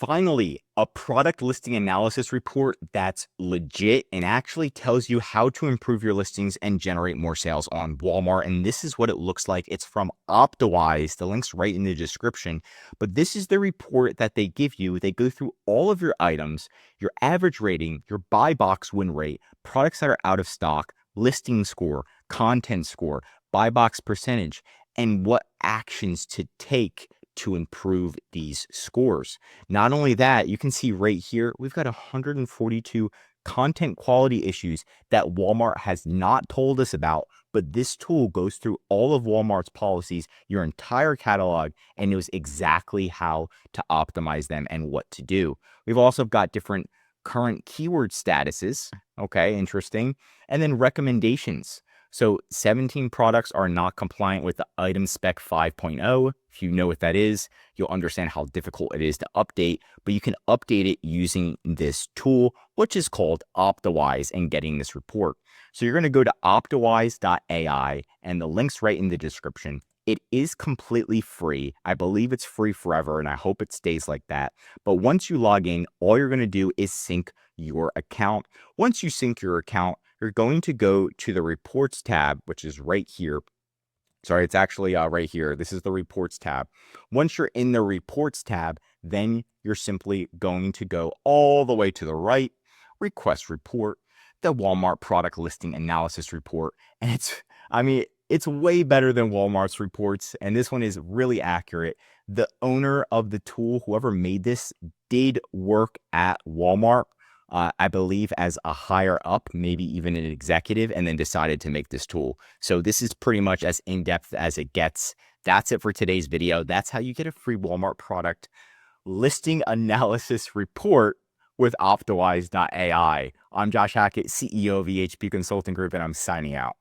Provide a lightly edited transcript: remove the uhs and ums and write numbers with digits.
Finally, a product listing analysis report that's legit and actually tells you how to improve your listings and generate more sales on Walmart. And this is what it looks like. It's from Optiwise. The link's right in the description. But this is the report that they give you. They go through all of your items, your average rating, your buy box win rate, products that are out of stock, listing score, content score, buy box percentage, and what actions to take to improve these scores. Not only that, you can see right here, we've got 142 content quality issues that Walmart has not told us about, but this tool goes through all of Walmart's policies, your entire catalog, and knows exactly how to optimize them and what to do. We've also got different current keyword statuses. Okay, interesting. And then recommendations. So 17 products are not compliant with the item spec 5.0. If you know what that is, you'll understand how difficult it is to update, but you can update it using this tool, which is called Optiwise, and getting this report. So you're going to go to Optimized.ai, and the link's right in the description. It is completely free. I believe it's free forever, and I hope it stays like that. But once you log in, all you're going to do is sync your account. Once you sync your account, you're going to go to the reports tab, which is right here. Sorry, it's actually right here. This is the reports tab. Once you're in the reports tab, then you're simply going to go all the way to the right, request report, the Walmart product listing analysis report. And it's way better than Walmart's reports. And this one is really accurate. The owner of the tool, whoever made this, did work at Walmart. I believe as a higher up, maybe even an executive, and then decided to make this tool. So this is pretty much as in-depth as it gets. That's it for today's video. That's how you get a free Walmart product listing analysis report with Optiwise.ai. I'm Josh Hackett, CEO of EHP Consulting Group, and I'm signing out.